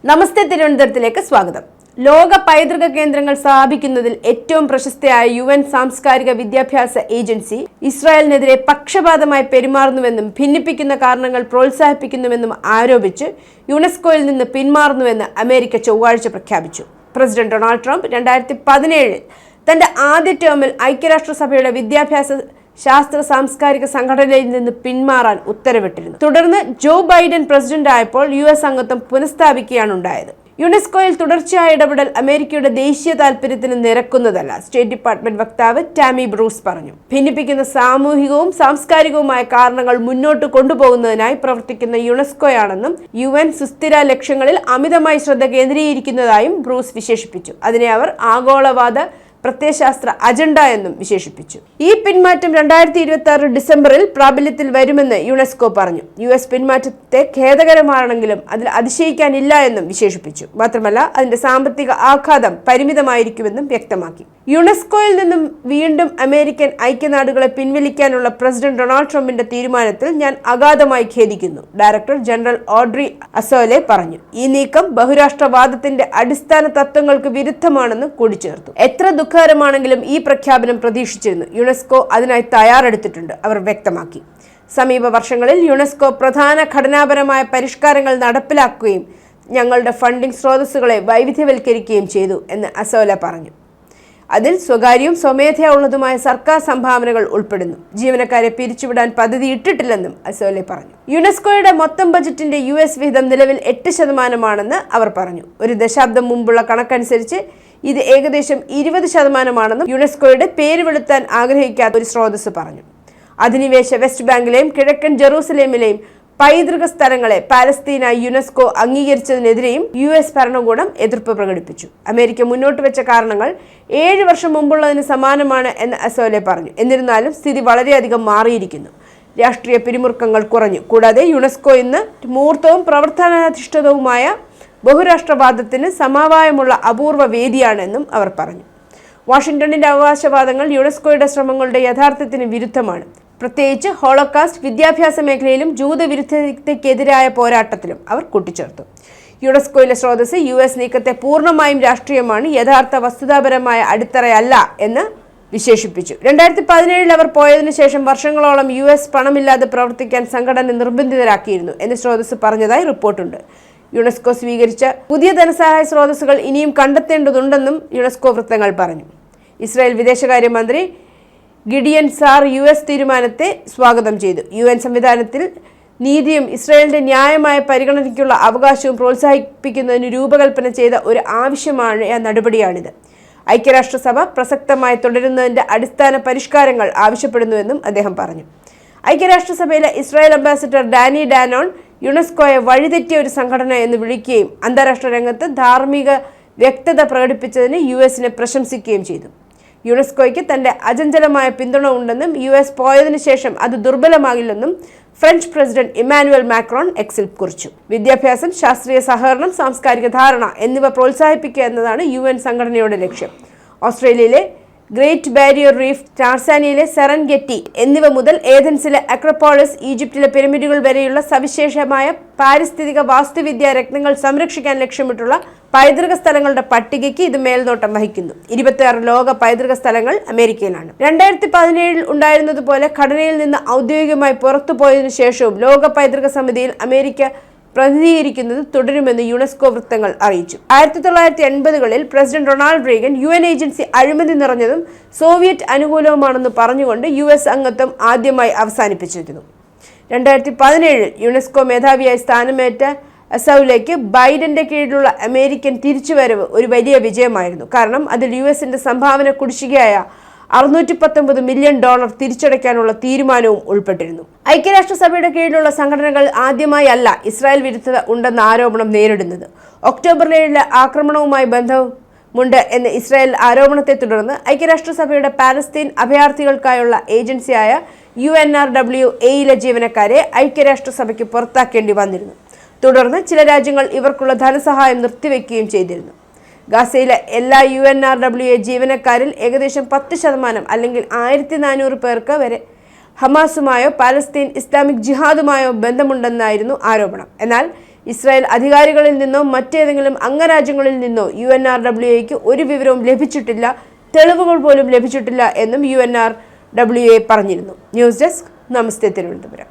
നമസ്തേ തിരുവനന്തപുരത്തിലേക്ക് സ്വാഗതം. ലോക പൈതൃക കേന്ദ്രങ്ങൾ സ്ഥാപിക്കുന്നതിൽ ഏറ്റവും പ്രശസ്തയായ UN സാംസ്കാരിക വിദ്യാഭ്യാസ ഏജൻസി ഇസ്രായേലിനെതിരെ പക്ഷപാതമായി പെരുമാറുന്നുവെന്നും ഭിന്നിപ്പിക്കുന്ന കാരണങ്ങൾ പ്രോത്സാഹിപ്പിക്കുന്നുവെന്നും ആരോപിച്ച് യുനെസ്കോയിൽ നിന്ന് പിന്മാറുന്നുവെന്ന് അമേരിക്ക ചൊവ്വാഴ്ച പ്രഖ്യാപിച്ചു. പ്രസിഡന്റ് ഡൊണാൾഡ് ട്രംപ് 2017 തന്റെ ആദ്യ ടേമിൽ ഐക്യരാഷ്ട്രസഭയുടെ വിദ്യാഭ്യാസ ശാസ്ത്ര സാംസ്കാരിക സംഘടനയിൽ നിന്ന് പിന്മാറാൻ ഉത്തരവിട്ടിരുന്നു. തുടർന്ന് ജോ ബൈഡൻ പ്രസിഡന്റ് ആയപ്പോൾ US അംഗത്വം പുനഃസ്ഥാപിക്കുകയാണ് ഉണ്ടായത്. യുനെസ്കോയിൽ തുടർച്ചയായ ഇടപെടൽ അമേരിക്കയുടെ ദേശീയ താൽപര്യത്തിന് നിരക്കുന്നതല്ല, സ്റ്റേറ്റ് ഡിപ്പാർട്ട്മെന്റ് വക്താവ് ടാമി ബ്രൂസ് പറഞ്ഞു. ഭിന്നിപ്പിക്കുന്ന സാമൂഹികവും സാംസ്കാരികവുമായ കാരണങ്ങൾ മുന്നോട്ട് കൊണ്ടുപോകുന്നതിനായി പ്രവർത്തിക്കുന്ന യുനെസ്കോയാണെന്നും UN സുസ്ഥിര ലക്ഷ്യങ്ങളിൽ അമിതമായി ശ്രദ്ധ കേന്ദ്രീകരിക്കുന്നതായും ബ്രൂസ് വിശേഷിപ്പിച്ചു. അതിനെ അവർ ആഗോളവാദ പ്രത്യയശാസ്ത്ര അജണ്ട എന്നും വിശേഷിപ്പിച്ചു. ഈ പിന്മാറ്റം 2026 ഡിസംബറിൽ പ്രാബല്യത്തിൽ വരുമെന്ന് യുനെസ്കോ പറഞ്ഞു. US പിന്മാറ്റത്തെ ഖേദകരമാണെങ്കിലും അതിൽ അതിശയിക്കാനില്ല എന്നും വിശേഷിപ്പിച്ചു. മാത്രമല്ല, അതിന്റെ സാമ്പത്തിക ആഘാതം പരിമിതമായിരിക്കുമെന്നും വ്യക്തമാക്കി. യുനെസ്കോയിൽ നിന്നും വീണ്ടും അമേരിക്കൻ ഐക്യനാടുകളെ പിൻവലിക്കാനുള്ള പ്രസിഡന്റ് ഡൊണാൾഡ് ട്രംപിന്റെ തീരുമാനത്തിൽ ഞാൻ അഗാധമായി ഖേദിക്കുന്നു, ഡയറക്ടർ ജനറൽ ഓഡ്രി അസോലെ പറഞ്ഞു. ഈ നീക്കം ബഹുരാഷ്ട്രവാദത്തിന്റെ അടിസ്ഥാന തത്വങ്ങൾക്ക് വിരുദ്ധമാണെന്ന് കൂട്ടിച്ചേർത്തു. എത്ര ദുഃഖകരമാണെങ്കിലും ഈ പ്രഖ്യാപനം പ്രതീക്ഷിച്ചിരുന്നു. യുനെസ്കോ അതിനായി തയ്യാറെടുത്തിട്ടുണ്ട്, അവർ വ്യക്തമാക്കി. സമീപ വർഷങ്ങളിൽ യുനെസ്കോ പ്രധാന ഘടനാപരമായ പരിഷ്കാരങ്ങൾ നടപ്പിലാക്കുകയും ഞങ്ങളുടെ ഫണ്ടിംഗ് സ്രോതസ്സുകളെ വൈവിധ്യവൽക്കരിക്കുകയും ചെയ്തു എന്ന് അസോല പറഞ്ഞു. അതിൽ സ്വകാര്യവും സ്വമേധയാ ഉള്ളതുമായ സർക്കാർ സംഭാവനകൾ ഉൾപ്പെടുന്നു. ജീവനക്കാരെ പിരിച്ചുവിടാൻ പദ്ധതി ഇട്ടിട്ടില്ലെന്നും അസോലെ പറഞ്ഞു. യുനെസ്കോയുടെ മൊത്തം ബജറ്റിന്റെ US വിഹിതം നിലവിൽ 8% അവർ പറഞ്ഞു. ഒരു ദശാബ്ദം മുമ്പുള്ള കണക്കനുസരിച്ച് ഇത് ഏകദേശം 20% യുനെസ്കോയുടെ പേര് വെളുത്താൻ ആഗ്രഹിക്കാത്ത ഒരു സ്രോതസ് പറഞ്ഞു. അധിനിവേശ വെസ്റ്റ് ബാങ്കിലെയും കിഴക്കൻ ജെറൂസലേമിലെയും പൈതൃക സ്ഥലങ്ങളെ പാലസ്തീനായി യുനെസ്കോ അംഗീകരിച്ചതിനെതിരെയും US ഭരണകൂടം എതിർപ്പ് പ്രകടിപ്പിച്ചു. അമേരിക്ക മുന്നോട്ട് വെച്ച കാരണങ്ങൾ 7 വർഷം മുമ്പുള്ളതിന് സമാനമാണ് എന്ന് അസോലെ പറഞ്ഞു. എന്നിരുന്നാലും സ്ഥിതി വളരെയധികം മാറിയിരിക്കുന്നു. രാഷ്ട്രീയ പിരിമുറുക്കങ്ങൾ കുറഞ്ഞു. കൂടാതെ യുനെസ്കോ ഇന്ന് മൂർത്തവും പ്രവർത്തനാധിഷ്ഠിതവുമായ ബഹുരാഷ്ട്രവാദത്തിന് സമവായമുള്ള അപൂർവ വേദിയാണെന്നും അവർ പറഞ്ഞു. വാഷിംഗ്ടണിന്റെ അവകാശവാദങ്ങൾ യുനെസ്കോയുടെ ശ്രമങ്ങളുടെ യഥാർത്ഥത്തിന് വിരുദ്ധമാണ്. പ്രത്യേകിച്ച് ഹോളോകാസ്റ്റ്, വിദ്യാഭ്യാസ മേഖലയിലും ജൂതവിരുദ്ധതയ്ക്കെതിരായ പോരാട്ടത്തിലും അവർ കൂട്ടിച്ചേർത്തു. യുനെസ്കോയിലെ സ്രോതസ് US നീക്കത്തെ പൂർണ്ണമായും രാഷ്ട്രീയമാണ്, യഥാർത്ഥ വസ്തുതാപരമായ അടിത്തറയല്ല എന്ന് വിശേഷിപ്പിച്ചു. 2017 അവർ പോയതിനു ശേഷം വർഷങ്ങളോളം US പണമില്ലാതെ പ്രവർത്തിക്കാൻ സംഘടന നിർബന്ധിതരാക്കിയിരുന്നു എന്ന് സ്രോതസ് പറഞ്ഞതായി റിപ്പോർട്ടുണ്ട്. യുനെസ്കോ സ്വീകരിച്ച പുതിയ ധനസഹായ സ്രോതസ്സുകൾ ഇനിയും കണ്ടെത്തേണ്ടതുണ്ടെന്നും യുനെസ്കോ വൃത്തങ്ങൾ പറഞ്ഞു. ഇസ്രായേൽ വിദേശകാര്യമന്ത്രി ഗിഡിയൻ സാർ US തീരുമാനത്തെ സ്വാഗതം ചെയ്തു. UN സംവിധാനത്തിൽ നീതിയും ഇസ്രായേലിന്റെ ന്യായമായ പരിഗണനയ്ക്കുള്ള അവകാശവും പ്രോത്സാഹിപ്പിക്കുന്നതിന് രൂപകൽപ്പന ചെയ്ത ഒരു ആവശ്യമായ നടപടിയാണിത്. ഐക്യരാഷ്ട്രസഭ പ്രസക്തമായി തുടരുന്നതിന്റെ അടിസ്ഥാന പരിഷ്കാരങ്ങൾ ആവശ്യപ്പെടുന്നുവെന്നും അദ്ദേഹം പറഞ്ഞു. ഐക്യരാഷ്ട്രസഭയിലെ ഇസ്രായേൽ അംബാസിഡർ ഡാനി ഡാനോൺ യുനെസ്കോയെ വഴിതെറ്റിയ ഒരു സംഘടന എന്ന് വിളിക്കുകയും അന്താരാഷ്ട്ര രംഗത്ത് ധാർമ്മിക വ്യക്തത പ്രകടിപ്പിച്ചതിന് US പ്രശംസിക്കുകയും ചെയ്തു. യുനെസ്കോയ്ക്ക് തന്റെ അചഞ്ചലമായ പിന്തുണ ഉണ്ടെന്നും US പോയതിനു ശേഷം അത് ദുർബലമാകില്ലെന്നും ഫ്രഞ്ച് പ്രസിഡന്റ് ഇമ്മാനുവൽ മാക്രോൺ എക്സിൽ കുറിച്ചു. വിദ്യാഭ്യാസം, ശാസ്ത്രീയ സഹകരണം, സാംസ്കാരിക ധാരണ എന്നിവ പ്രോത്സാഹിപ്പിക്കുക എന്നതാണ് UN സംഘടനയുടെ ലക്ഷ്യം. ഓസ്ട്രേലിയയിലെ ഗ്രേറ്റ് ബാരിയർ റീഫ്, ടാർസാനിയയിലെ സെറൻഗെറ്റി എന്നിവ മുതൽ ഏഥൻസിലെ അക്രോപോളിസ്, ഈജിപ്തിലെ പിരമിഡുകൾ വരെയുള്ള സവിശേഷമായ പാരിസ്ഥിതിക വാസ്തുവിദ്യാ രത്നങ്ങൾ സംരക്ഷിക്കാൻ ലക്ഷ്യമിട്ടുള്ള പൈതൃക സ്ഥലങ്ങളുടെ പട്ടികയ്ക്ക് ഇത് മേൽനോട്ടം വഹിക്കുന്നു. 26 ലോക പൈതൃക സ്ഥലങ്ങൾ അമേരിക്കയിലാണ്. 2017 ഉണ്ടായിരുന്നതുപോലെ ഘടനയിൽ നിന്ന് ഔദ്യോഗികമായി പുറത്തുപോയതിനു ശേഷവും ലോക പൈതൃക സമിതിയിൽ അമേരിക്ക പ്രതിനിധീകരിക്കുന്നത് തുടരുമെന്ന് യുനെസ്കോ വൃത്തങ്ങൾ അറിയിച്ചു. 1980കളിൽ president Ronald Reagan UN agency അഴിമതി നിറഞ്ഞതും സോവിയറ്റ് അനുകൂലവുമാണെന്ന് പറഞ്ഞുകൊണ്ട് US അംഗത്വം ആദ്യമായി അവസാനിപ്പിച്ചിരുന്നു. 2017 യുനെസ്കോ മേധാവിയായി സ്ഥാനമേറ്റ അസൗലേക്ക് ബൈഡന്റെ കീഴിലുള്ള അമേരിക്കൻ തിരിച്ചുവരവ് ഒരു വലിയ വിജയമായിരുന്നു. കാരണം അതിൽ US സംഭാവന കുടിശ്ശികയായ $619 മില്യൺ തിരിച്ചടയ്ക്കാനുള്ള തീരുമാനവും ഉൾപ്പെട്ടിരുന്നു. ഐക്യരാഷ്ട്രസഭയുടെ കീഴിലുള്ള സംഘടനകൾ ആദ്യമായി അല്ല ഇസ്രായേൽ വിരുദ്ധത ഉണ്ടെന്ന ആരോപണം നേരിടുന്നത്. ഒക്ടോബർ 7 ആക്രമണവുമായി ബന്ധമുണ്ട് എന്ന ഇസ്രായേൽ ആരോപണത്തെ തുടർന്ന് ഐക്യരാഷ്ട്രസഭയുടെ പാലസ്തീൻ അഭയാർത്ഥികൾക്കായുള്ള ഏജൻസിയായ UNRWA ജീവനക്കാരെ ഐക്യരാഷ്ട്രസഭയ്ക്ക് പുറത്താക്കേണ്ടി വന്നിരുന്നു. തുടർന്ന് ചില രാജ്യങ്ങൾ ഇവർക്കുള്ള ധനസഹായം നിർത്തിവെക്കുകയും ചെയ്തിരുന്നു. ഗാസയിലെ എല്ലാ UNRWA ജീവനക്കാരിൽ ഏകദേശം 10% അല്ലെങ്കിൽ 1400 പേർക്ക് വരെ ഹമാസുമായോ പാലസ്തീൻ ഇസ്ലാമിക് ജിഹാദുമായോ ബന്ധമുണ്ടെന്നായിരുന്നു ആരോപണം. എന്നാൽ ഇസ്രായേൽ അധികാരികളിൽ നിന്നോ മറ്റേതെങ്കിലും അംഗരാജ്യങ്ങളിൽ നിന്നോ UNRWAക്ക് ഒരു വിവരവും ലഭിച്ചിട്ടില്ല, തെളിവുകൾ പോലും ലഭിച്ചിട്ടില്ല എന്നും UNRWA പറഞ്ഞിരുന്നു. ന്യൂസ് ഡെസ്ക്, നമസ്തേ തിരുവനന്തപുരം.